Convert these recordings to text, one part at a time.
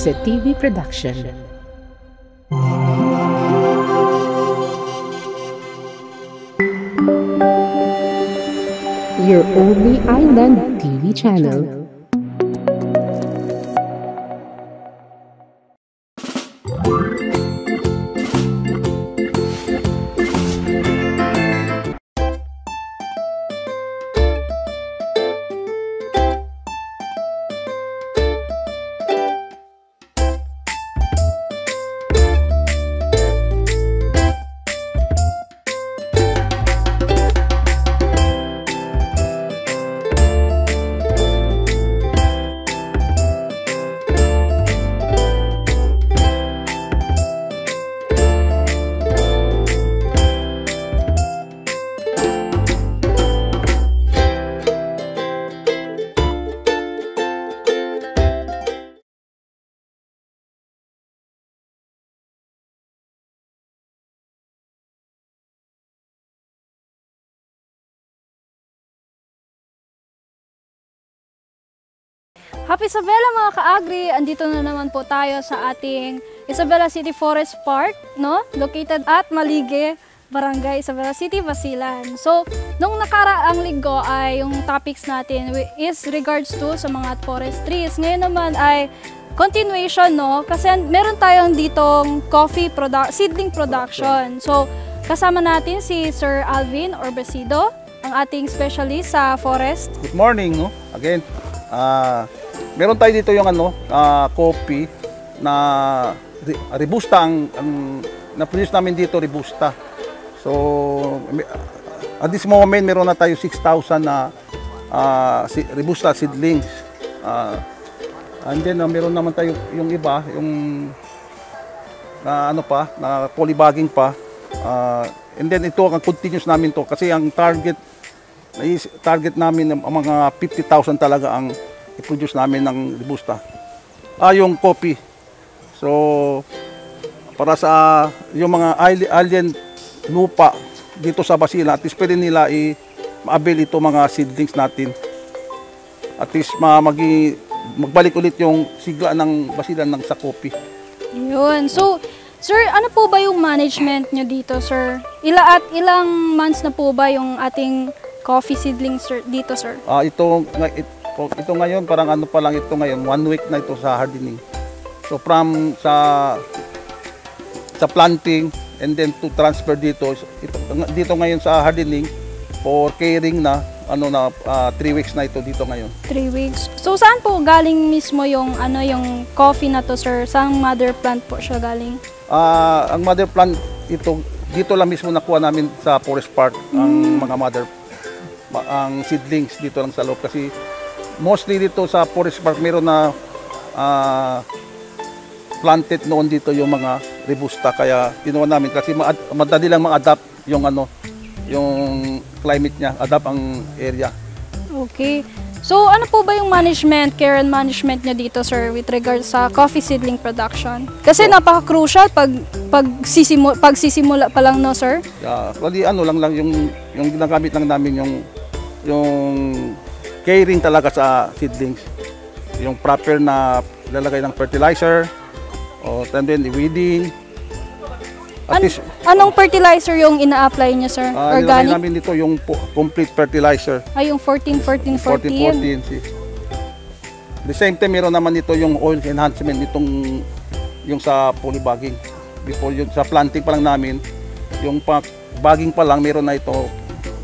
Jose TV Production. Your only island TV channel. Happy Isabela mga ka-agri! Andito na naman po tayo sa ating Isabela City Forest Park, no? Located at Malige, Barangay Isabela City, Basilan. So, nung nakaraang linggo ay yung topics natin is regards to sa mga forest trees. Ngayon naman ay continuation, no? Kasi meron tayong ditong seedling production. So, kasama natin si Sir Alvin Orbesido, ang ating specialist sa forest. Good morning, no? Again, meron tayo dito yung coffee na Robusta ang na-produce namin dito, Robusta. So at this moment meron na tayo 6,000 na Robusta seedlings. And then meron naman tayo yung iba, yung na polybagging pa. And then ito ang continuous namin to kasi ang target namin ang mga 50,000 talaga ang i-produce namin ng Robusta. Yung coffee. So, para sa yung mga alien lupa dito sa Basilan, at least pwede nila i-avail ito mga seedlings natin. At least magbalik ulit yung sigla ng Basilan ng sa coffee. Yun. So, sir, ano po ba yung management nyo dito, sir? Ilang months na po ba yung ating coffee seedlings dito, sir? Ito ngayon, parang pa lang ito ngayon, 1 week na ito sa hardening. So from sa planting and then to transfer dito ngayon sa hardening for caring na 3 weeks na ito dito ngayon. 3 weeks. So saan po galing mismo yung yung coffee na to, sir? Saan mother plant po siya galing? Ang mother plant dito lang mismo nakuha namin sa Forest Park ang mga ang seedlings dito lang sa loob kasi mostly dito sa Forest Park meron na planted noon dito yung mga Robusta kaya kinuha namin kasi madali lang ma-adapt yung yung climate niya, adapt ang area. Okay. So ano po ba yung care and management niya dito, sir, with regards sa coffee seedling production? Kasi napaka-crucial pag sisimula pa lang, no, sir? Yeah, lang yung ginagamit lang namin yung caring talaga sa seedlings. Yung proper na lalagay ng fertilizer, and then weeding. Anong fertilizer yung ina-apply niya, sir? Organic? Nilagay namin dito yung complete fertilizer. Yung 14-14-14. The same time, meron naman dito yung oil enhancement yung sa polybagging. Before yung sa planting pa lang namin, yung bagging pa lang, meron na ito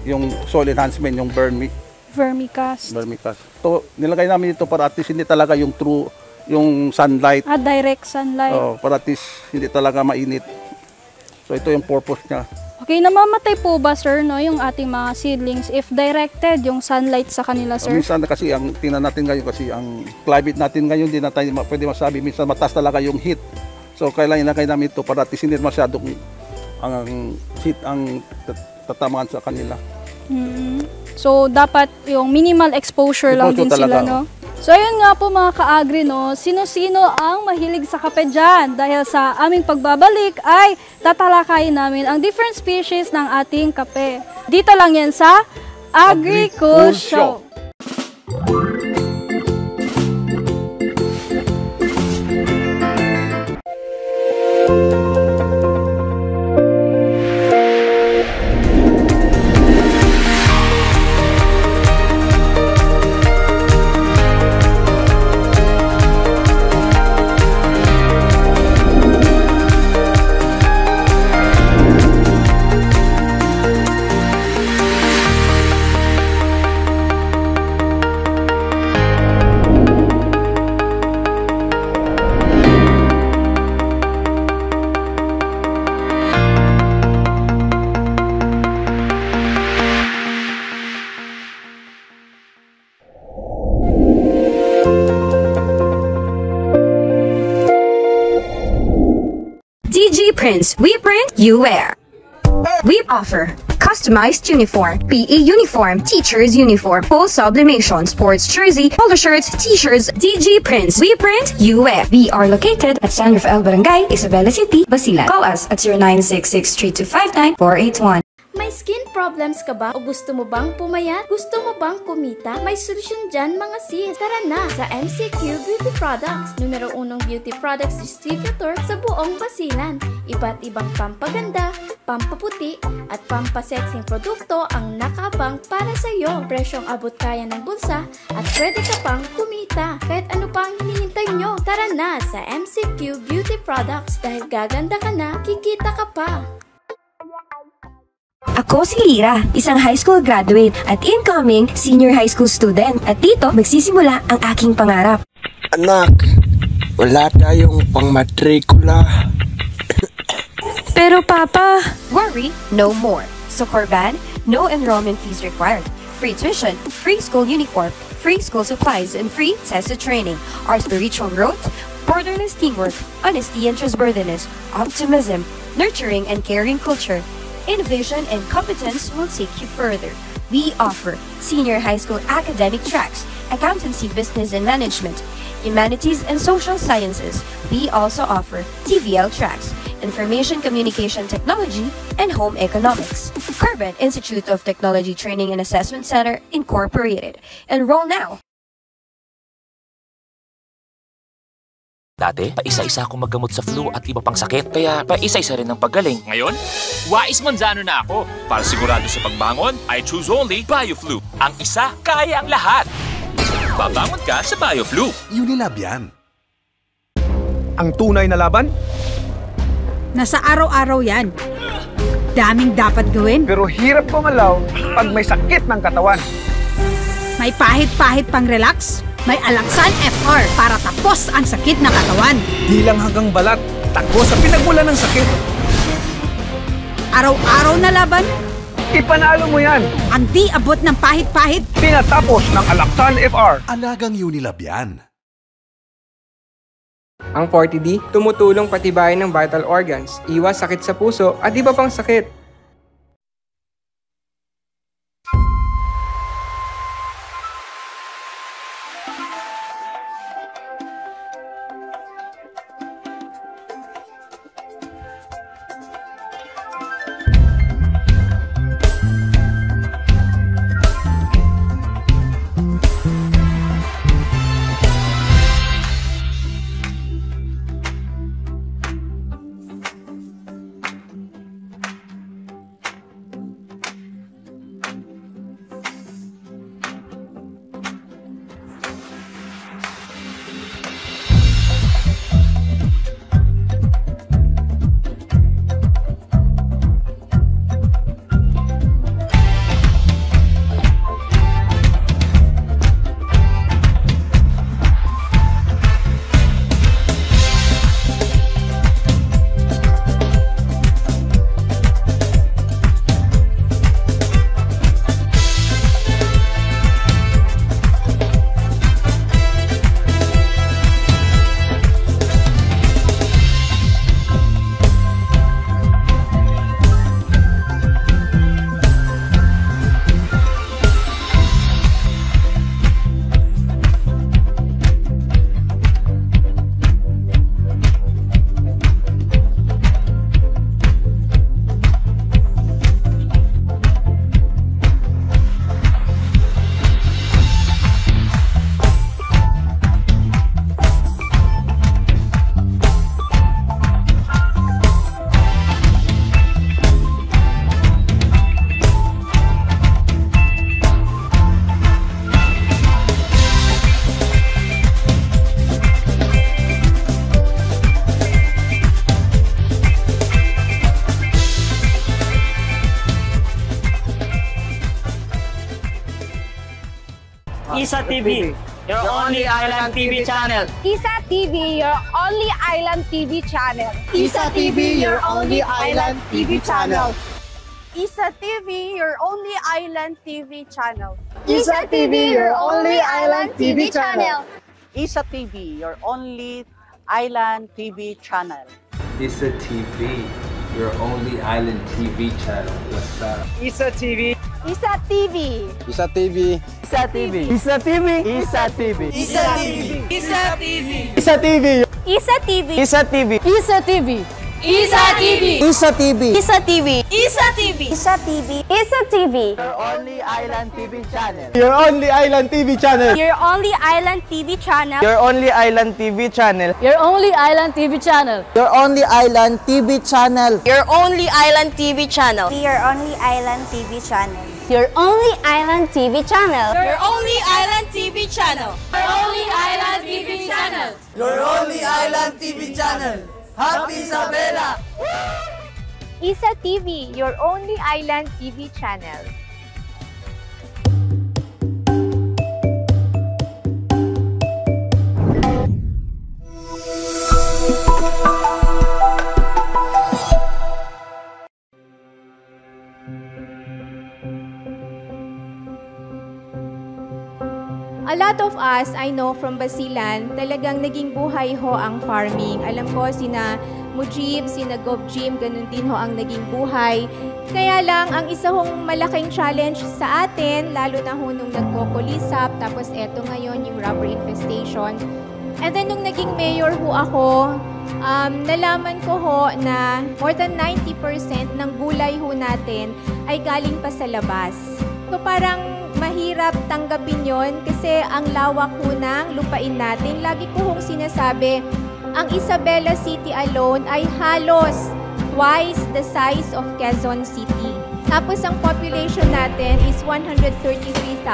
yung soil enhancement, yung vermicast. So, nilagay namin ito para at least hindi talaga yung true, yung sunlight. Direct sunlight. Para at least hindi talaga mainit. So, ito yung purpose niya. Okay, namamatay po ba, sir, yung ating mga seedlings if directed yung sunlight sa kanila, sir? Minsan kasi, tingnan natin ngayon kasi ang climate natin ngayon, hindi na tayo pwede masabi. Minsan mataas talaga yung heat. So, kailangan ilagay namin ito para at least hindi masyadong ang heat ang tatamaan sa kanila. So, dapat yung minimal exposure lang din talaga, sila, no? So, ayun nga po mga ka-agri, no? Sino-sino ang mahilig sa kape dyan? Dahil sa aming pagbabalik ay tatalakayin namin ang different species ng ating kape. Dito lang yan sa Agri-Cool Show. DG Prints. We print, you wear. We offer customized uniform, PE uniform, teacher's uniform, full sublimation, sports jersey, polo shirts, t-shirts, DG Prints. We print, you wear. We are located at San Rafael Barangay, Isabela City, Basilan. Call us at 0966-3259-481. May skin problems ka ba? O gusto mo bang pumayat? Gusto mo bang kumita? May solusyon dyan mga sis. Tara na sa MCQ Beauty Products. Numero 1 beauty products distributor sa buong Basilan. Iba't ibang pampaganda, pampaputi, at pampasexing produkto ang nakabang para sa iyo. Presyong abot kaya ng bulsa at pwede ka pang kumita. Kahit ano pa ang hinihintay nyo, tara na sa MCQ Beauty Products dahil gaganda ka na, kikita ka pa. Ako si Lira, isang high school graduate at incoming senior high school student. At dito magsisimula ang aking pangarap. Anak, wala tayong pangmatrikula. Pero Papa, worry no more. Sa Corban, no enrollment fees required. Free tuition, free school uniform, free school supplies, and free CESA training. Our spiritual growth, borderless teamwork, honesty and trustworthiness, optimism, nurturing and caring culture, innovation and competence will take you further. We offer senior high school academic tracks, accountancy, business and management, humanities and social sciences. We also offer TVL tracks, information communication technology, and home economics. Corban Institute of Technology Training and Assessment Center Incorporated. Enroll now! Dati, paisa-isa akong maggamot sa flu at iba pang sakit, kaya paisa-isa rin ang paggaling. Ngayon, wais manzano na ako. Para sigurado sa pagbangon, I choose only BioFlu. Ang isa, kaya ang lahat. Babangon ka sa BioFlu. Unilab yan. Ang tunay na laban? Nasa araw-araw yan. Daming dapat gawin. Pero hirap pumalaw pag may sakit ng katawan. May pahit-pahit pang relax. May Alaxan FR para tapos ang sakit na katawan. Di lang hanggang balat, takbo sa pinagmula ng sakit. Araw-araw na laban, Ipanalo mo yan. ang di abot ng pahit-pahit. Tinatapos ng Alaxan FR. Alagang Unilab yan. Ang 40D, tumutulong patibayin ng vital organs, iwas sakit sa puso at iba pang sakit. Isa TV, your only island TV channel. Isa TV, your only island TV channel. Isa TV, your only island TV channel. Isa TV, your only island TV channel. Isa TV, your only island TV channel. Isa TV, your only island TV channel. Isa TV, your only island TV channel. What's up? Isa TV. Isa TV. Isa TV. Isa TV. Isa TV. Isa TV. Isa TV. Isa TV. Isa TV. Isa TV. Isa TV. Isa TV. Isa TV. Isa TV. Isa TV. Isa TV. Isa TV. Isa TV. Your only island TV channel. Your only island TV channel. Your only island TV channel. Your only island TV channel. Your only island TV channel. Your only island TV channel. Your only island TV channel. Your only island TV channel. Your only island TV channel. Your only island TV channel. Your only island TV channel. Your only island TV channel. Happy Isabela! Isa TV, your only island TV channel. A lot of us, I know from Basilan, talagang naging buhay ho ang farming. Alam ko, sina Mujib, sina Govjim, ganun din ho ang naging buhay. Kaya lang, ang isa hong malaking challenge sa atin, lalo na ho nung nagkukulisap, tapos eto ngayon, yung rubber infestation. And then, nung naging mayor ho ako, nalaman ko ho na more than 90% ng gulay ho natin ay galing pa sa labas. So, parang mahirap tanggapin yon kasi ang lawak ho ng lupain natin. Lagi ko hong sinasabi, ang Isabela City alone ay halos twice the size of Quezon City. Tapos ang population natin is 133,000.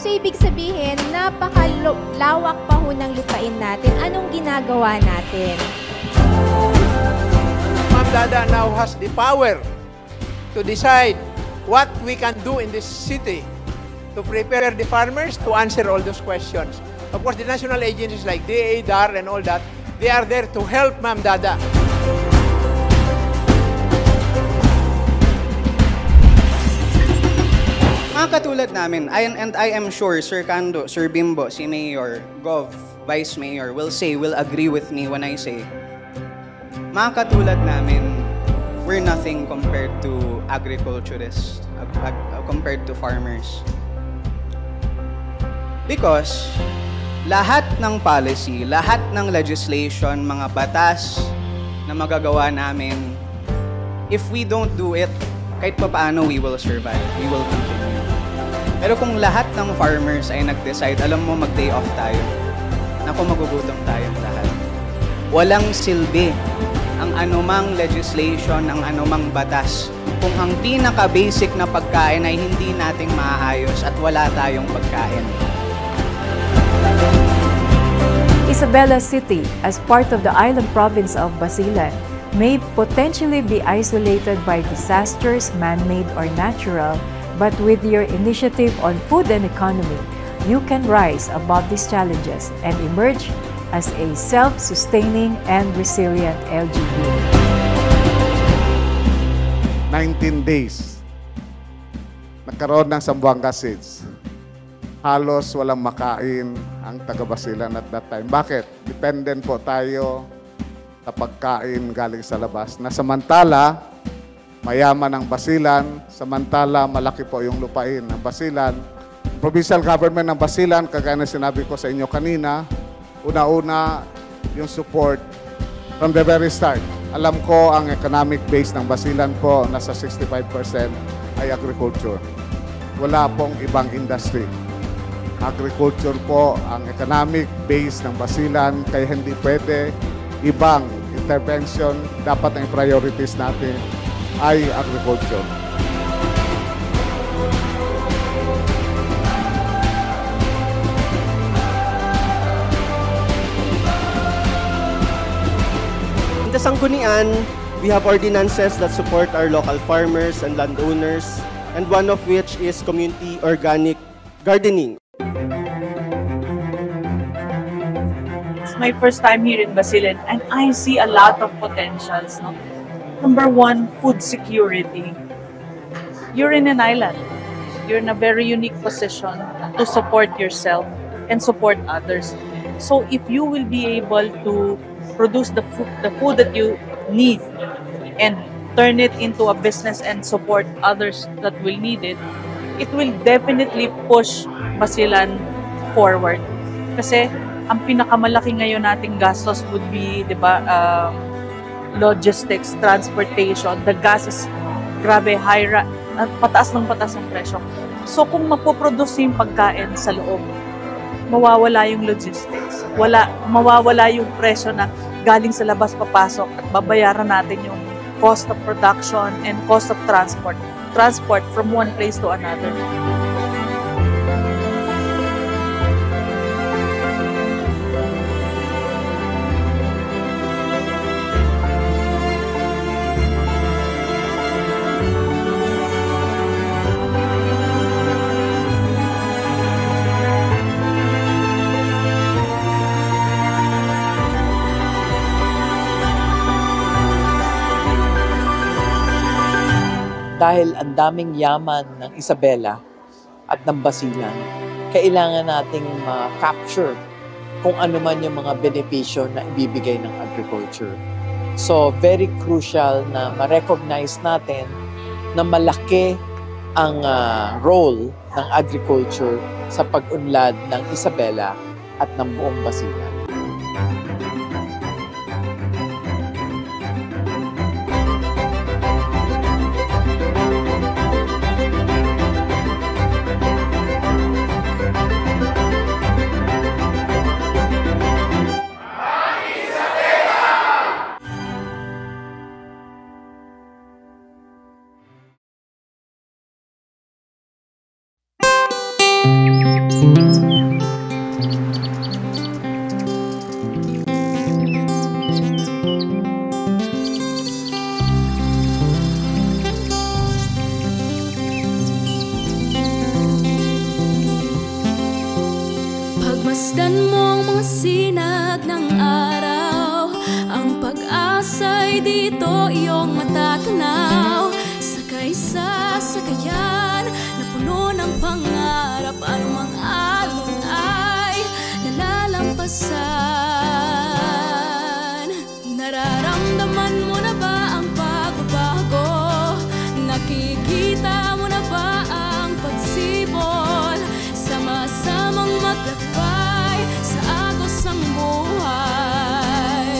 So ibig sabihin, napakalawak pa ho ng lupain natin. Anong ginagawa natin? Ma'am Dada now has the power to decide what we can do in this city to prepare the farmers to answer all those questions. Of course, the national agencies like DA, DAR, and all that, they are there to help Ma'am Dada. Mga katulad namin, and I am sure Sir Cando, Sir Bimbo, si Mayor, Gov, Vice Mayor will agree with me when I say, mga katulad namin, we're nothing compared to agriculturists, compared to farmers. Because lahat ng policy, lahat ng legislation, mga batas na magagawa namin, if we don't do it, kahit pa paano we will survive, we will continue. Pero kung lahat ng farmers ay nag-decide, alam mo, mag-day off tayo, naku, magugutom tayong lahat. Walang silbi ang anumang legislation, ang anumang batas, kung ang pinaka-basic na pagkain ay hindi nating maayos at wala tayong pagkain. Isabela City, as part of the island province of Basilan, may potentially be isolated by disasters, man-made or natural, but with your initiative on food and economy, you can rise above these challenges and emerge as a self-sustaining and resilient LGU. 19 days, nagkaroon ng Zamboanga seeds. Halos walang makain ang taga-Basilan at that time. Bakit? Dependent po tayo sa pagkain galing sa labas. Na samantala, mayaman ang Basilan, samantala malaki po yung lupain ng Basilan. Provincial government ng Basilan, kagaya na sinabi ko sa inyo kanina, una-una yung support from the very start. Alam ko ang economic base ng Basilan po, nasa 65% ay agriculture. Wala pong ibang industry. Agriculture po ang economic base ng Basilan, kaya hindi pwede ibang intervention. Dapat ang priorities natin ay agriculture. In the Sanggunian, we have ordinances that support our local farmers and landowners, and one of which is community organic gardening. It's my first time here in Basilan and I see a lot of potentials. No? Number one, food security. You're in an island. You're in a very unique position to support yourself and support others. So if you will be able to produce the food that you need and turn it into a business and support others that will need it, it will definitely push Basilan forward. Kasi ang pinakamalaki ngayon nating gastos would be, di ba, logistics, transportation. The gas is grabe high, pataas ng presyo. So kung mapoproduce yung pagkain sa loob, mawawala yung logistics. Mawawala yung presyo na galing sa labas papasok at babayaran natin yung cost of production and cost of transport from one place to another. Dahil ang daming yaman ng Isabela at ng Basilan, kailangan nating ma-capture kung ano man yung mga benepisyo na ibibigay ng agriculture. So, very crucial na ma-recognize natin na malaki ang role ng agriculture sa pag-unlad ng Isabela at ng buong Basilan. Pagmasdan mo ang mga sinag ng araw, ang pag-asa'y dito iyong matatanaw. Sakay sa sakayan na puno ng pangarap, anumang alon ay nalalampasan. Nararamdaman mo na ba ang pagbabago? Nakikita mo na ba ang pagsibol? Sama-samang maglakbay sa agos ng buhay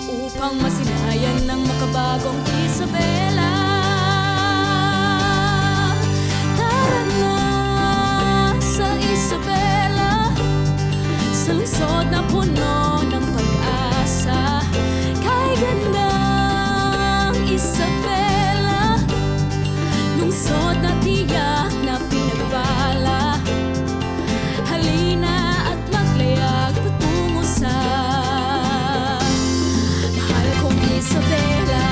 upang masinayan ng makabagong Isabela. Tara na sa Isabela, sa lungsod na puno ng pag-asa. Kay gandang Isabela, lungsod na tiyak na pinagbala. Halina at maglayag patungo sa mahal kong Isabela.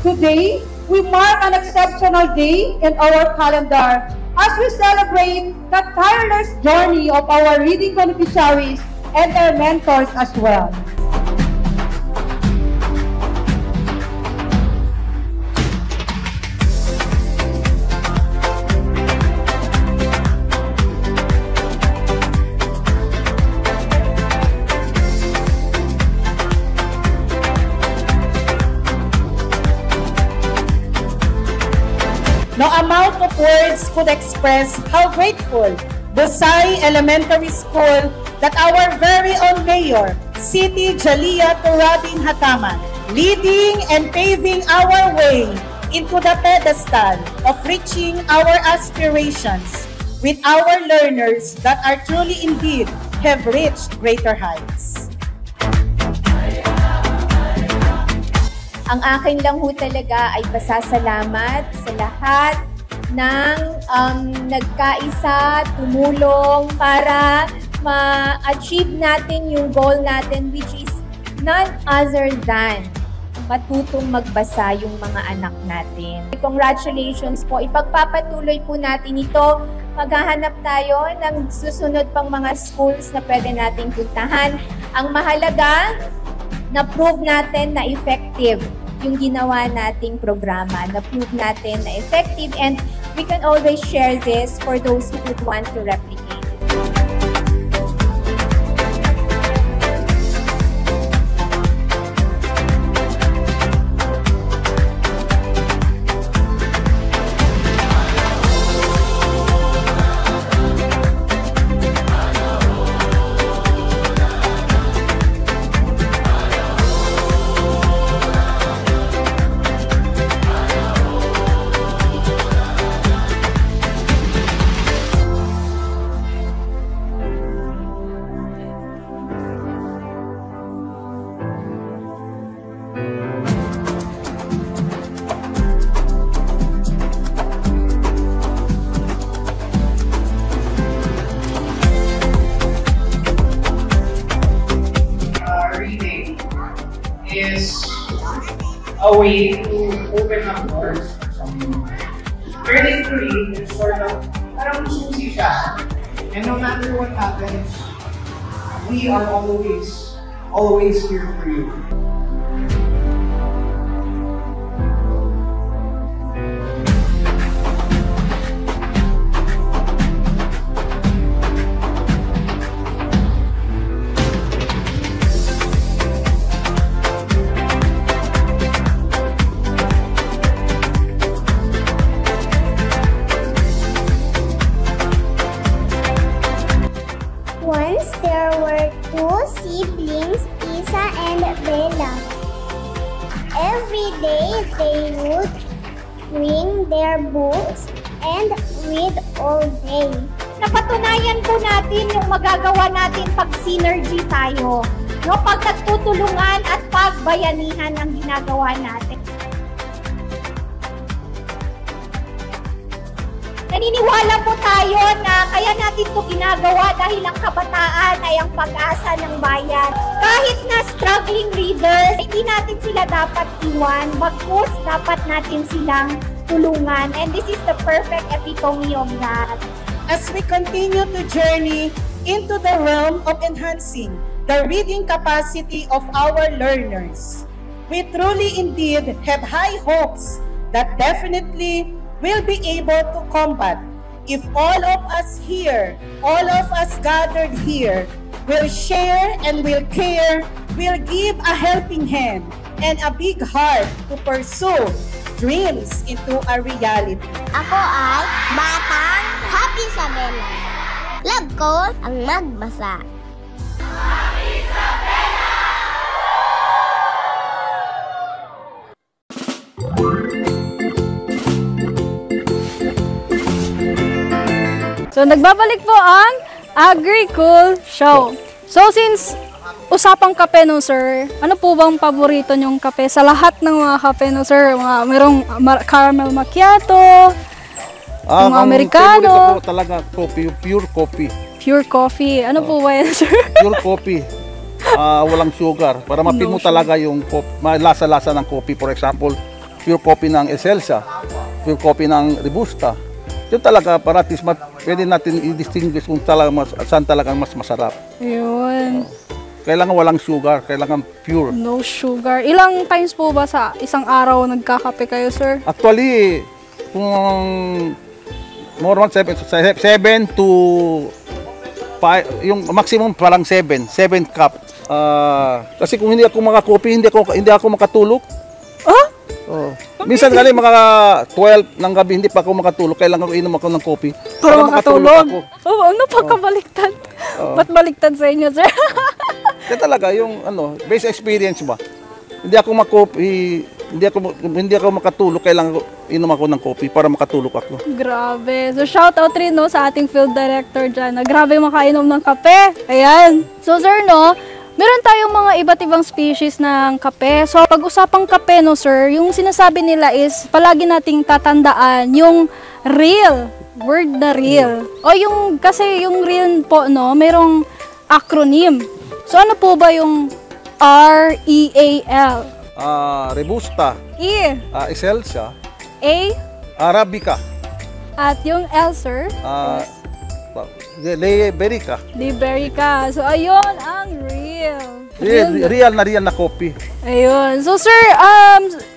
Today, we mark an exceptional day in our calendar as we celebrate the tireless journey of our reading beneficiaries and their mentors as well. No amount of words could express how grateful Busay Elementary School that our very own Mayor, Siti Jalia Turabin Hataman, leading and paving our way into the pedestal of reaching our aspirations with our learners that are truly indeed have reached greater heights. Ang akin lang ho talaga ay pasasalamat sa lahat ng nagkaisa, tumulong para ma-achieve natin yung goal natin, which is none other than matutong magbasa yung mga anak natin. Congratulations po. Ipagpapatuloy po natin ito. Maghahanap tayo ng susunod pang mga schools na pwede nating puntahan. Ang mahalaga, na-prove natin na effective yung ginawa nating programa. Na-prove natin na effective, and we can always share this for those who would want to replicate. Is a way to open up doors for someone. Learning to read is sort of parang susi siya. And no matter what happens, we are always here for you. Once there were two siblings, Isa and Bella. Every day they would bring their books and read all day. Napatunayan po natin yung magagawa natin pag synergy tayo. No, pag nagtutulungan at pagbayanihan ang ginagawa natin. Naniniwala po tayo na kaya natin ito ginagawa dahil ang kabataan ay ang pag-asa ng bayan. Kahit na struggling readers, hindi natin sila dapat iwan, bagkus dapat natin silang tulungan. And this is the perfect epitome of that. As we continue to journey into the realm of enhancing the reading capacity of our learners, we truly indeed have high hopes that definitely will be able to combat if all of us here, all of us gathered here, will share and will care, will give a helping hand and a big heart to pursue dreams into a reality. Ako ay Batang Happy Isabela. Love ko ang magbasa. So, nagbabalik po ang Agri-Cool Show. So, since usapang kape no, sir, ano po bang paborito nyong kape? Sa lahat ng mga kape no, sir, mayroong caramel macchiato, mga americano. Favorite ko talaga coffee, pure coffee. Pure coffee. Ano po ba yan, sir? Pure coffee. Walang sugar. Para mapin mo talaga yung lasa-lasa ng coffee. For example, pure coffee ng Excelsa, pure coffee ng Robusta. Yun talaga para at least pwede natin i-distinguish kung saan talagang mas masarap. Ayun. Kailangan walang sugar, kailangan pure. No sugar. Ilang times po ba sa isang araw nagkakape kayo, sir? Actually, kung more than 7 to 5, yung maximum parang 7 cup. Kasi kung hindi ako makakopi, hindi ako makatulog. Oh. Minsan gali mga 12 ng gabi hindi pa ako makatulog, kailangan ko inom ako ng kopi para makatulog ako. Oh, ano pagkabaliktad? Ba't baliktad sa inyo, sir? Kaya talaga yung base experience ba. Hindi ako makopi, hindi ako makatulog, kailangan ko inom ako ng kopi para makatulog ako. Grabe. So shout out rin sa ating field director diyan. Grabe makainom ng kape. Ayan. So sir meron tayong mga iba't ibang species ng kape. So, pag-usapang kape, sir, yung sinasabi nila is, palagi nating tatandaan yung real, word na real. O kasi yung real po, merong acronym. So, ano po ba yung REAL? Robusta. E. Excelsa. A. Arabica. At yung L, sir? Liberica. Liberica. So, ayun ang real. Real na kopi. Ayun. So, sir,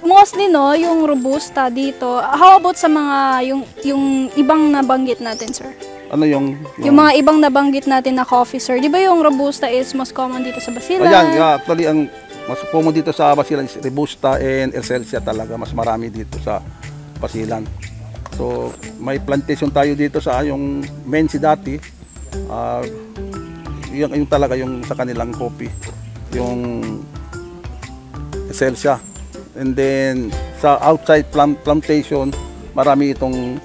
mostly, yung Robusta dito, how about sa mga, yung ibang nabanggit natin, sir? Ano yung mga ibang nabanggit natin na coffee, sir? Di ba yung Robusta is most common dito sa Basilan? Ayan, actually, ang mas common dito sa Basilan is Robusta and Excelsa talaga. Mas marami dito sa Basilan. So, may plantation tayo dito sa yung Mensi dati. Yung talaga yung sa kanilang coffee, yung Excelsa. And then sa outside plantation, marami itong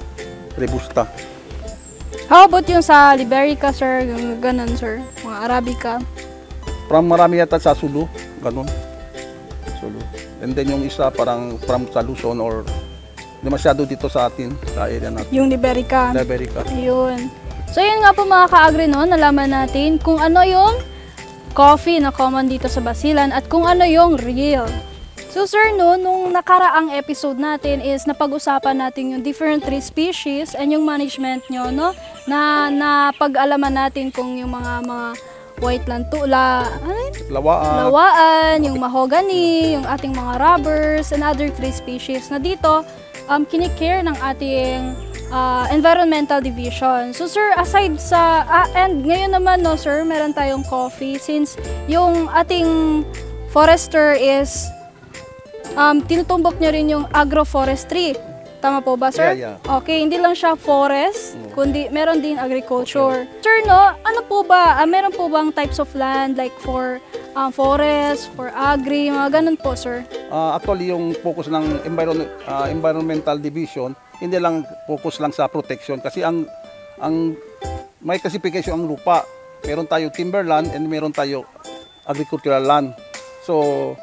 Robusta. How about yung sa Liberica, sir? Yung ganun, sir? Mga Arabica? Marami yata sa Sulu, ganun. Sulu. And then yung isa parang from sa Luzon or masyado dito sa atin, sa area natin. Yung Liberica. Liberica. Yun. So yun nga po mga ka-agri, nalaman natin kung ano yung coffee na common dito sa Basilan at kung ano yung real. So sir, nung nakaraang episode natin is napag-usapan natin yung different tree species and yung management nyo, na pag-alaman natin kung yung mga white lantula, lawaan, yung mahogany, yung ating mga rubbers and other tree species na dito kinikare ng ating environmental division. So sir, aside sa and ngayon naman sir, meron tayong coffee since yung ating forester is tinutumbok niya rin yung agroforestry. Tama po ba, sir? Yeah. Okay, hindi lang siya forest, kundi meron din agriculture. Sir, ano po ba, meron po bang types of land like for forest, for agri, mga ganun po, sir? Actually, yung focus ng environmental division, hindi lang focus lang sa protection kasi ang may classification ang lupa. Meron tayo timberland and meron tayo agricultural land. So,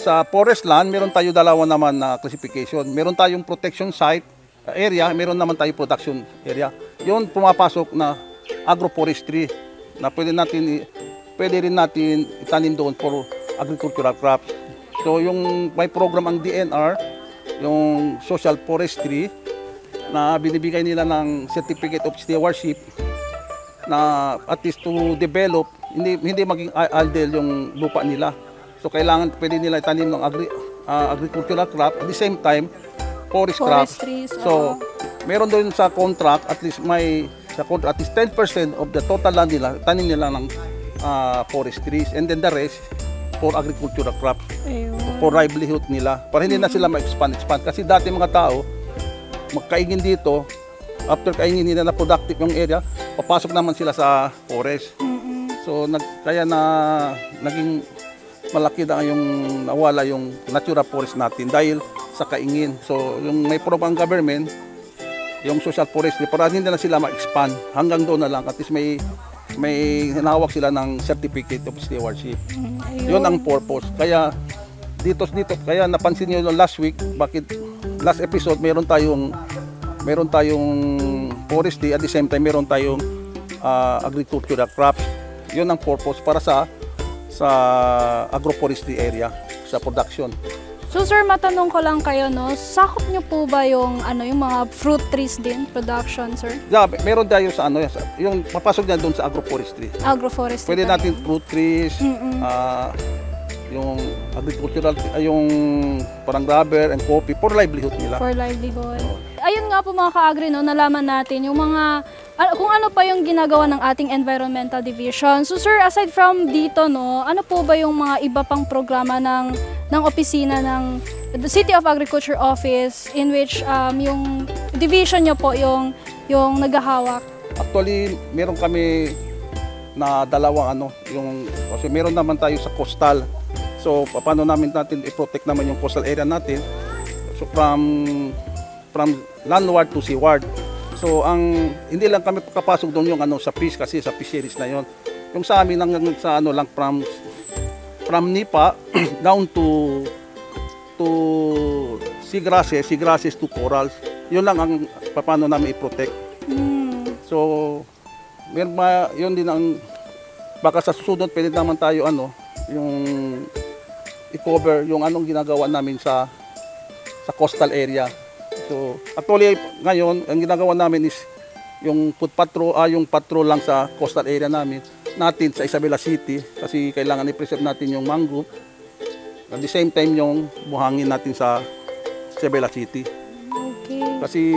sa forest land, meron tayo dalawa naman na classification. Meron tayong protection site area, meron naman tayo production area. Yun pumapasok na agroforestry na pwede rin natin itanim doon for agricultural crops. So yung may program ang DNR, yung social forestry, na binibigay nila ng certificate of stewardship na at least to develop, hindi maging idle yung lupa nila. So kailangan pwede nila itanim ng agricultural crop at the same time forest crops. So meron doon sa contract at least at least 10% of the total land nila tanim nila ng forestries and then the rest for agricultural crops. For livelihood nila para hindi na sila ma-expand kasi dati mga tao magkaingin dito, after kaingin nila na productive yung area, papasok naman sila sa forest. So kaya naging malaki na yung nawala yung natural forest natin dahil sa kaingin. So yung may program ang government, yung social forestry, para hindi na sila ma-expand, hanggang doon na lang at least may hinawak sila ng certificate of stewardship. Yun ang purpose. Kaya dito kaya napansin niyo last week, bakit last episode meron tayong forestry at the same time meron tayong agricultural crops. Yun ang purpose para sa agroforestry area, sa production. So sir, matanong ko lang kayo, no, sakop nyo po ba yung, yung mga fruit trees din, production, sir? Yeah, meron tayo sa yung papasok na doon sa agroforestry. Agroforestry. Pwede natin fruit trees, yung agricultural, yung parang rubber and coffee for livelihood nila. For livelihood. Ayun nga po mga ka-agri, no, nalaman natin yung mga, kung ano pa yung ginagawa ng ating environmental division. So sir, aside from dito, no, ano po ba yung mga iba pang programa ng opisina ng the City of Agriculture Office in which yung division nyo po yung naghahawak? Actually, meron kami na dalawang kasi meron naman tayo sa coastal. So, paano natin i-protect naman yung coastal area natin? So, from landward to seaward. So, hindi lang kami papasok doon yung sa fish kasi sa fisheries na yon. Yung sa amin sa lang from Nipa down to seagrasses to corals. Yun lang ang paano namin i-protect. So, yun din ang baka sa susunod pwede naman tayo yung i-cover yung anong ginagawa namin sa coastal area. So, actually ngayon ang ginagawa namin is yung patrol lang sa coastal area natin sa Isabela City kasi kailangan i-preserve natin yung mangrove. At the same time yung buhangin natin sa Isabela City. Okay. Kasi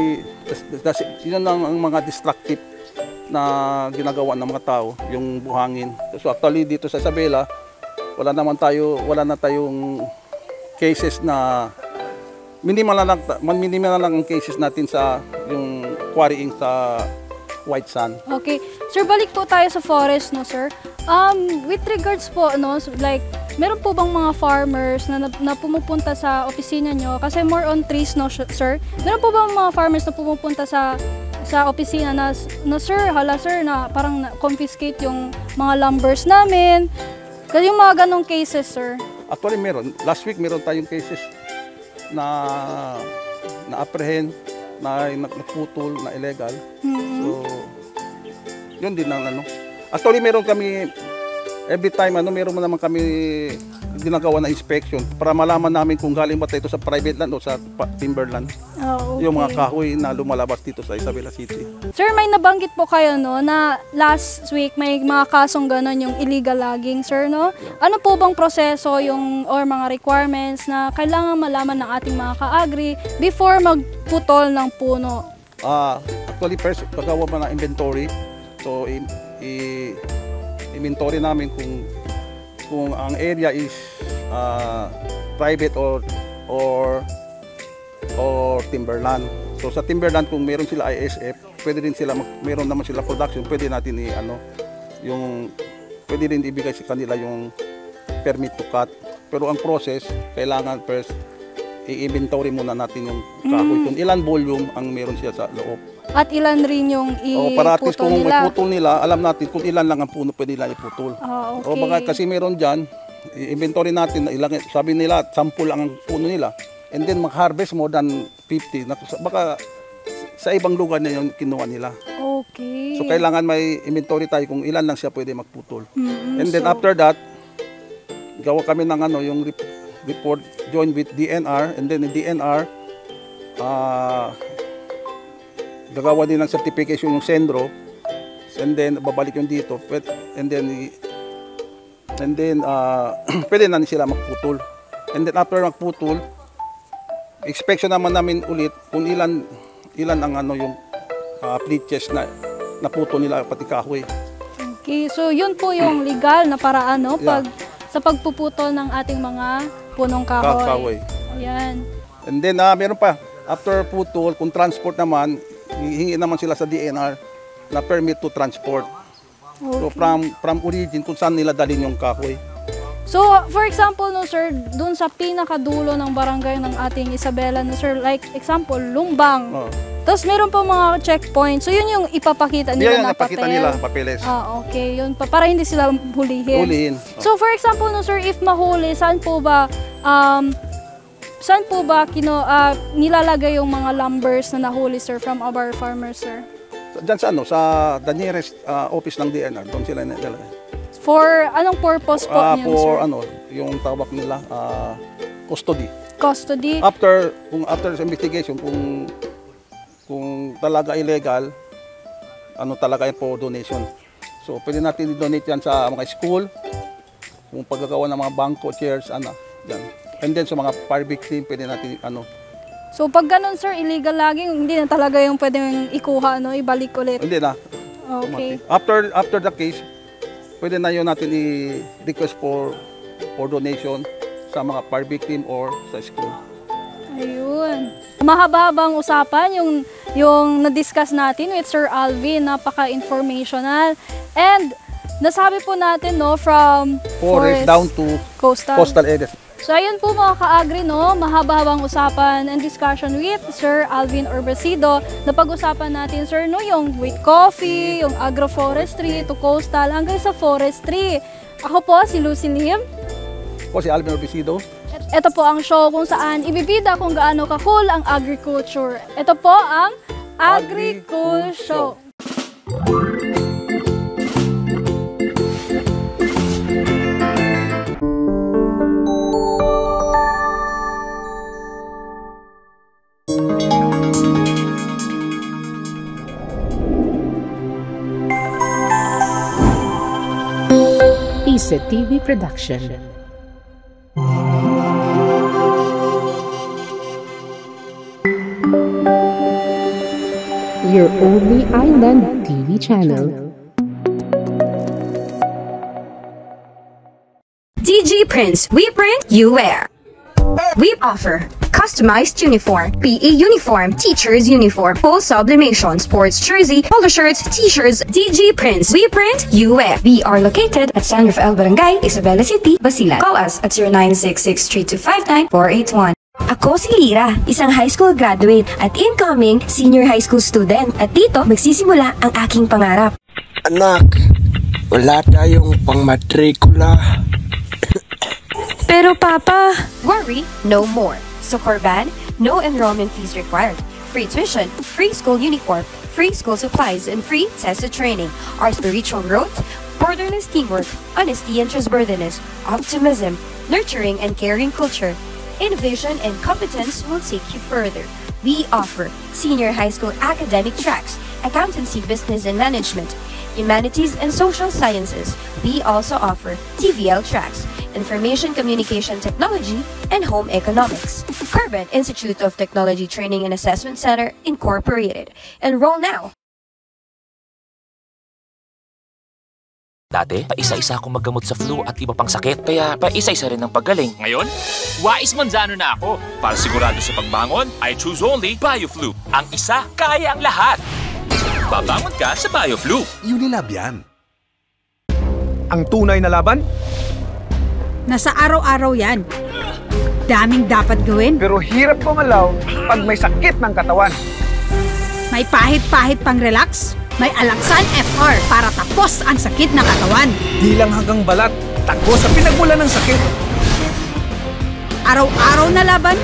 yun ang mga destructive na ginagawa ng mga tao, yung buhangin. So actually dito sa Isabela, wala na tayong cases na minimal na lang ang cases natin sa yung quarrying sa white sand. Okay. Sir, balik po tayo sa forest, no, sir? With regards po, no, like, meron po bang mga farmers na pumupunta sa opisina nyo? Kasi more on trees, no, sir? Meron po bang mga farmers na pumupunta sa opisina na sir, na parang confiscate yung mga lumbers namin? Kasi yung mga ganong cases, sir? Actually, meron. Last week, meron tayong cases na apprehend, na naputol, na illegal. So, yun din ang Actually, meron kami, every time, meron naman kami ginagawa na inspection para malaman namin kung galing ba ito sa private land o sa timberland. Oh, okay. Yung mga kahoy na lumalabas dito sa Isabela City. Sir, may nabanggit po kayo, no, na last week may mga kasong ganon yung illegal logging, sir, no? Ano po bang proseso or mga requirements na kailangan malaman ng ating mga ka-agri before magputol ng puno? Actually, first, gagawa pa ng inventory. So, inventory namin kung ang area is private or timberland. So sa timberland, kung meron sila ISF, pwede rin sila meron naman sila production, pwede natin pwede rin ibigay sa kanila yung permit to cut. Pero ang process, kailangan first i-inventory muna natin yung kahoy, kung ilan volume ang meron siya sa loob. At ilan rin yung para at least kung may putol nila, alam natin kung ilan lang ang puno pwede nila iputol. Okay. O baka kasi meron dyan, i-inventory natin, sabi nila, 10 lang ang puno nila. And then mag-harvest more than 50. Baka sa ibang lugar na yung kinuha nila. Okay. So kailangan may inventory tayo kung ilan lang siya pwede magputol. And then after that, gawa kami ng yung report, join with DNR, and then the DNR, gagawa din ng certification yung sendro, and then babalik yung dito, and then pwede na sila magputol. And then after magputol, inspection naman namin ulit kung ilan ang yung pleaches na naputol nila pati kahoy. Okay, so yun po yung legal na paraan, no? Sa pagpuputol ng ating mga punong kahoy. Ayan. And then meron pa, after putol, kung transport naman, hihingi naman sila sa DNR na permit to transport. Okay. So from origin, kung saan nila dalhin yung kahoy. So, for example, no, sir, dun sa pinakadulo ng barangay ng ating Isabela, no, sir, like example, Lumbang. Tapos meron pa mga checkpoint. So, yun yung ipapakita nila na papel. Napakita nila, papeles. Okay. Yun pa, para hindi sila hulihin. So, for example, no, sir, if mahuli, saan po ba nilalagay yung mga lumbers na nahuli, sir, from our farmers, sir? Diyan sa the nearest office ng DNR, doon sila nilalagay. For anong purpose po niyan, sir? Yung tawag nila, custody. Custody? After investigation, kung talaga illegal, ano talaga yan po donation. So, pwede natin i-donate yan sa mga school, kung paggagawa ng mga bangko, chairs, yan. And then sa mga fire victim, pwede natin, So, pag ganun, sir, illegal laging, hindi na talaga yung pwedeng ikuha, ibalik ulit? Hindi na. Okay. After the case, pwede na yun natin i-request for donation sa mga fire victim or sa school. Ayun. Mahaba-habang usapan yung na-discuss natin with Sir Alvin, napaka-informational. And nasabi po natin from forest down to coastal areas. So ayun po mga ka-agri, mahaba-habang usapan and discussion with Sir Alvin Urbasido. Napag-usapan natin, sir, yung with coffee, yung agroforestry, to coastal, hanggang sa forestry. Ako po si Lucy Lim. Ako si Alvin Urbasido. Ito po ang show kung saan ibibida kung gaano ka-cool ang agriculture. Ito po ang Agri-Cool Show. ISA TV Production. Your only island TV channel. DG Prints, we print, you wear. We offer customized uniform, PE uniform, teacher's uniform, full sublimation, sports jersey, polo shirts, t-shirts, DG Prints, we print, you wear. We are located at San Rafael Barangay, Isabela City, Basilan. Call us at 0966-3259-481. Ako si Lira, isang high school graduate at incoming senior high school student. At dito, magsisimula ang aking pangarap. Anak, wala tayong pangmatrikula. Pero Papa, worry no more. So Corban, no enrollment fees required. Free tuition, free school uniform, free school supplies, and free tested training. Our spiritual growth, borderless teamwork, honesty and trustworthiness, optimism, nurturing and caring culture, innovation and competence will take you further. We offer senior high school academic tracks, accountancy, business and management, humanities and social sciences. We also offer TVL tracks, information communication technology, and home economics. Carbon Institute of Technology Training and Assessment Center, Incorporated. Enroll now. Dati, paisa-isa akong maggamot sa flu at iba pang sakit, kaya paisa-isa rin ang paggaling. Ngayon, wais manzano na ako. Para sigurado sa pagbangon, I choose only BioFlu. Ang isa, kaya ang lahat. Babangon ka sa BioFlu. Unilab yan. Ang tunay na laban? Nasa araw-araw yan. Daming dapat gawin. Pero hirap gumalaw pag may sakit ng katawan. May pahit-pahit pang relax. May Alaxan FR para tapos ang sakit na katawan. Di lang hanggang balat, tagos sa pinagmulan ng sakit. Araw-araw na laban?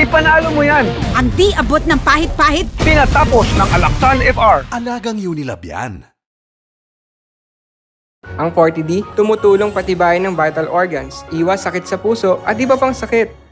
Ipanalo mo yan. Ang di abot ng pahit-pahit? Tinatapos ng Alaxan FR. Alagang Unilab yan. Ang 40D, tumutulong patibayin ng vital organs, iwas sakit sa puso at iba pang sakit.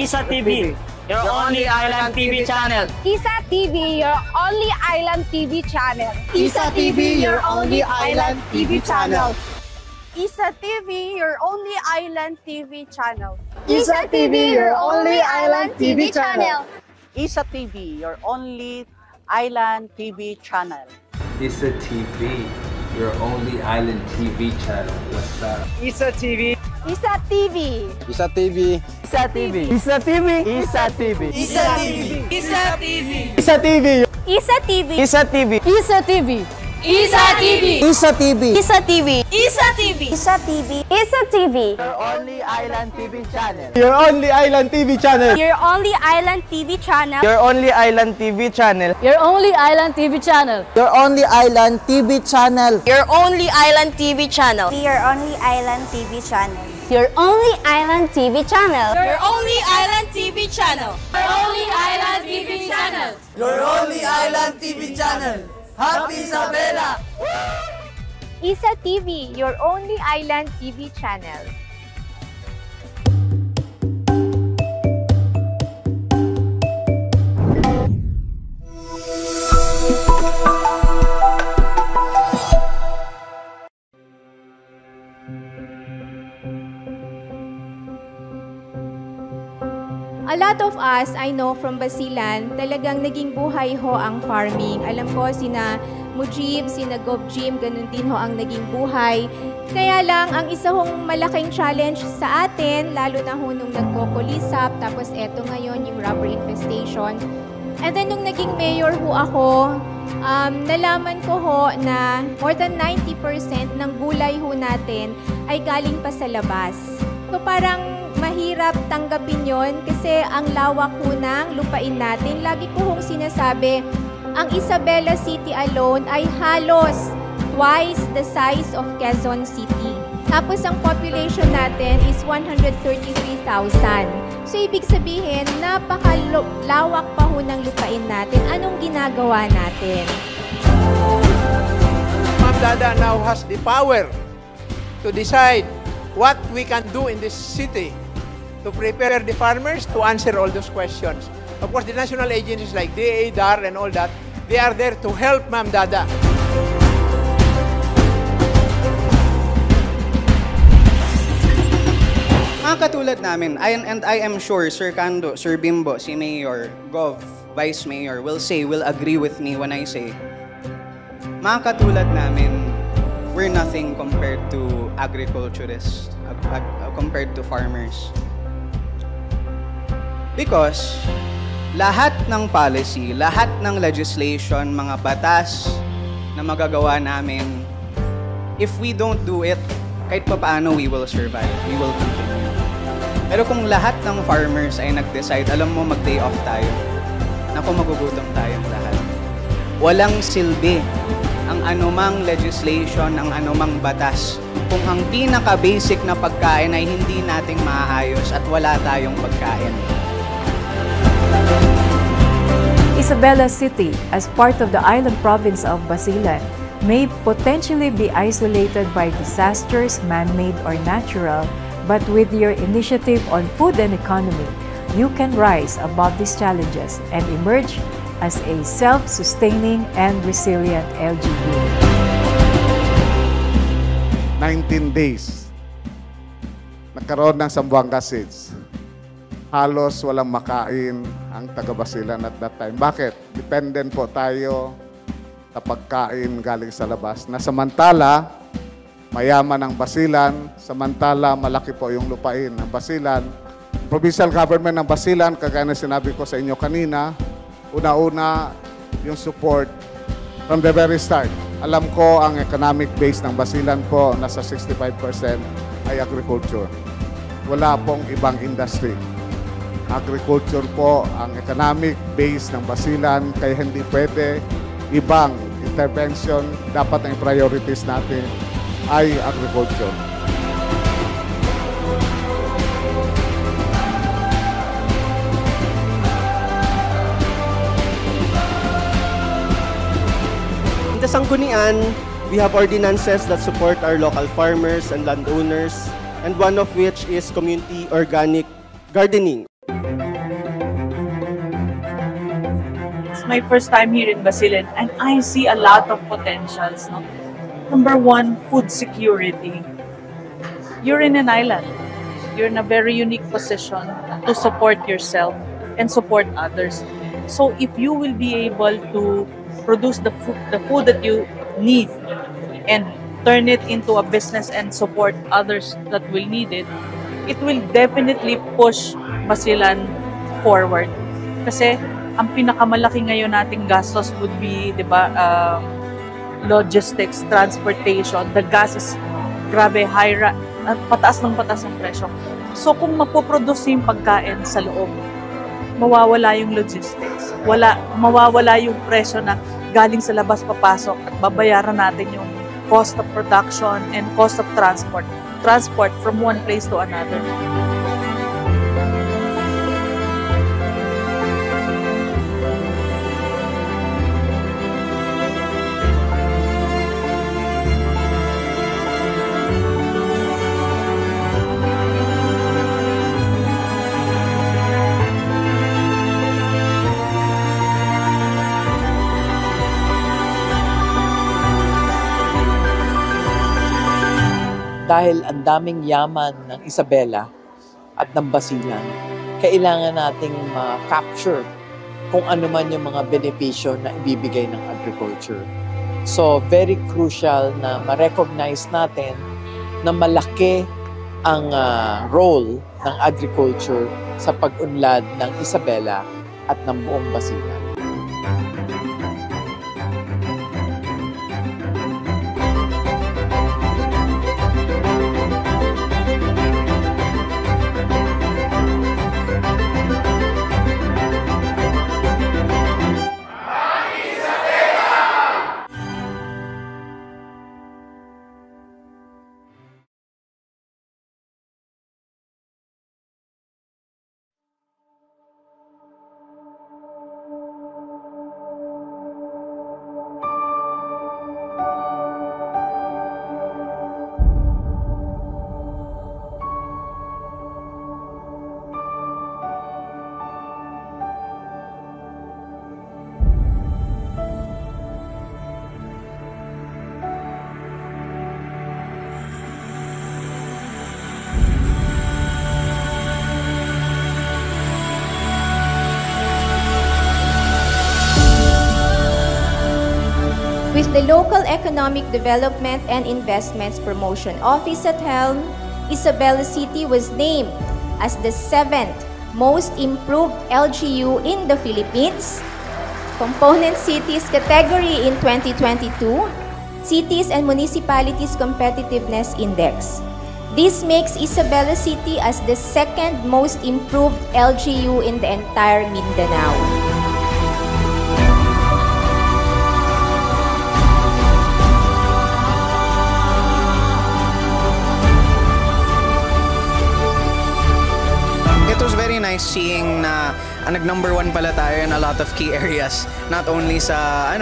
Isa TV, your only island TV channel. Isa TV, your only island TV channel. Isa TV, your only island TV channel. Isa TV, your only island TV channel. Isa TV, your only island TV channel. Isa TV, your only island TV channel. Isa TV, your only island TV channel. What's up? Isa TV. Isa TV. Isa TV. Isa TV. Isa TV. Isa TV. Isa TV. Isa TV. Isa TV. Isa TV. Isa TV. Isa TV. Isa TV. Isa TV. Isa TV. Isa TV. Isa TV. Isa TV. Your only island TV channel. Your only island TV channel. Your only island TV channel. Your only island TV channel. Your only island TV channel. Your only island TV channel. Your only island TV channel. Your only island TV channel. Your only island TV channel. Your only island TV channel. Your only island TV channel. Your only island TV channel. Happy Isabela! Isa TV, your only island TV channel. A lot of us, I know from Basilan, talagang naging buhay ho ang farming. Alam ko, sina Mujib, sina Gov Jim, ganun din ho ang naging buhay. Kaya lang, ang isa hong malaking challenge sa atin, lalo na ho nung nagkukulisap, tapos eto ngayon, yung rubber infestation. And then, nung naging mayor ho ako, nalaman ko ho na more than 90% ng gulay ho natin ay galing pa sa labas. So, parang mahirap tanggapin yon kasi ang lawak ho ng lupain natin. Lagi ko hong sinasabi, ang Isabela City alone ay halos twice the size of Quezon City. Tapos ang population natin is 133,000. So ibig sabihin, napakalawak pa ho ng lupain natin. Anong ginagawa natin? Ma'am Dada now has the power to decide what we can do in this city to prepare the farmers to answer all those questions. Of course, the national agencies like DA, DAR, and all that, they are there to help Ma'am Dada. Mga katulad namin, and I am sure Sir Cando, Sir Bimbo, si Mayor, Gov, Vice Mayor will agree with me when I say, mga katulad namin, we're nothing compared to agriculturists, compared to farmers. Because lahat ng policy, lahat ng legislation, mga batas na magagawa namin, if we don't do it, kahit pa paano we will survive, we will continue. Pero kung lahat ng farmers ay nag-decide, alam mo, mag-day off tayo, naku, magugutom tayong lahat. Walang silbi ang anumang legislation, ang anumang batas, kung ang pinaka-basic na pagkain ay hindi nating maayos at wala tayong pagkain. Isabela City, as part of the island province of Basilan, may potentially be isolated by disasters, man-made or natural, but with your initiative on food and economy, you can rise above these challenges and emerge as a self-sustaining and resilient LGU. 19 days, nagkaroon ng Zamboanga Seeds. Halos walang makain ang taga-Basilan at that time. Bakit? Dependent po tayo sa pagkain galing sa labas. Na samantala, mayaman ang Basilan, samantala malaki po yung lupain ng Basilan. Provincial government ng Basilan, kagaya na sinabi ko sa inyo kanina, una-una yung support from the very start. Alam ko ang economic base ng Basilan po, nasa 65% ay agriculture. Wala pong ibang industry. Agriculture po ang economic base ng Basilan, kaya hindi pwede ibang intervention. Dapat ang priorities natin ay agriculture. In the Sanggunian, we have ordinances that support our local farmers and landowners, and one of which is community organic gardening. my first time here in Basilan, and I see a lot of potentials. No? Number one, food security. You're in an island. You're in a very unique position to support yourself and support others. So if you will be able to produce the food that you need and turn it into a business and support others that will need it, it will definitely push Basilan forward. Kasi ang pinakamalaki ngayon nating gastos would be, di ba, logistics, transportation. The gas is grabe, pataas ng presyo. So kung mapoproduce yung pagkain sa loob, mawawala yung logistics. Mawawala yung presyo na galing sa labas papasok at babayaran natin yung cost of production and cost of transport from one place to another. Dahil ang daming yaman ng Isabela at ng Basilan, kailangan nating ma-capture kung ano man yung mga benepisyo na ibibigay ng agriculture. So, very crucial na ma-recognize natin na malaki ang role ng agriculture sa pag-unlad ng Isabela at ng buong Basilan. With the Local Economic Development and Investments Promotion Office at helm, Isabela City was named as the 7th most improved LGU in the Philippines, Component Cities category in 2022, Cities and Municipalities Competitiveness Index. This makes Isabela City as the 2nd most improved LGU in the entire Mindanao. It was very nice seeing na nag-number 1 pala tayo in a lot of key areas. Not only sa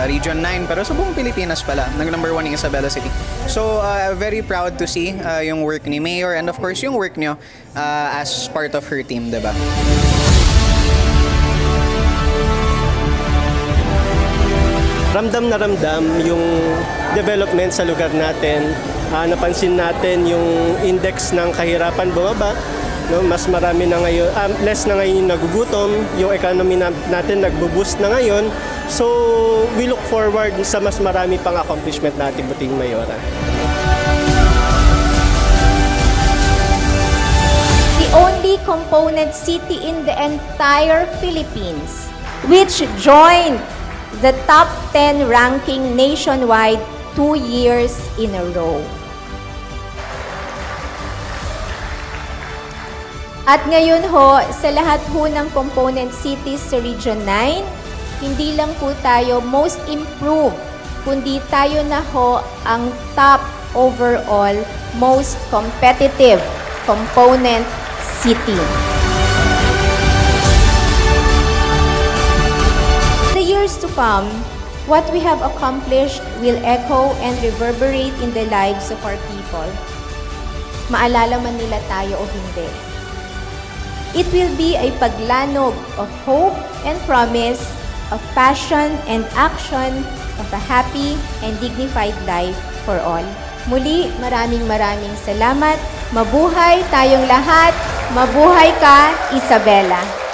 Region 9 pero sa buong Pilipinas pala. Nag-number 1 yung Isabela City. So very proud to see yung work ni Mayor and of course yung work nyo as part of her team, diba? Ramdam na ramdam yung development sa lugar natin. Napansin natin yung index ng kahirapan bumaba. No, mas marami na ngayon, less na ngayon yung nagugutom, yung economy natin nagbo-boost na ngayon. So, we look forward sa mas marami pang accomplishment natin buting Mayora. The only component city in the entire Philippines which joined the top 10 ranking nationwide 2 years in a row. At ngayon ho, sa lahat ho ng component cities sa Region 9, hindi lang po tayo most improved, kundi tayo na ho ang top overall most competitive component city. The years to come, what we have accomplished will echo and reverberate in the lives of our people. Maalala man nila tayo o hindi. It will be a paglanog of hope and promise of passion and action of a happy and dignified life for all. Muli, maraming salamat. Mabuhay tayong lahat. Mabuhay ka, Isabela.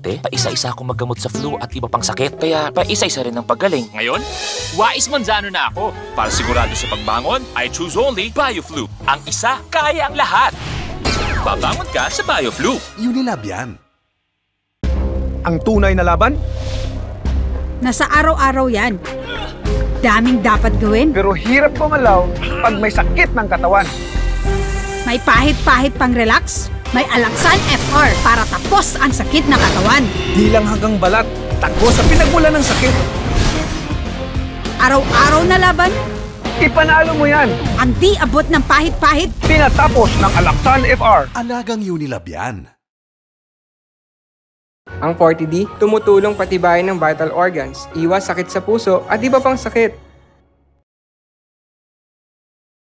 Dati, paisa-isa akong maggamot sa flu at iba pang sakit. Kaya paisa-isa rin ang paggaling. Ngayon, wais manzano na ako. Para sigurado sa pagbangon, I choose only BioFlu. Ang isa, kaya ang lahat. Babangon ka sa BioFlu. Unilab yan. Ang tunay na laban? Nasa araw-araw yan. Daming dapat gawin. Pero hirap gumalaw pag may sakit ng katawan. May pahit-pahit pang relax. May Alaksan FR para tapos ang sakit na katawan. Di lang hanggang balat, tagos sa pinagmula ng sakit. Araw-araw na laban. Ipanalo mo yan. Ang di abot ng pahit-pahit. Tinatapos ng Alaksan FR. Alagang Unilab yan. Ang 40D, tumutulong patibayin ng vital organs, iwas sakit sa puso at iba pang sakit.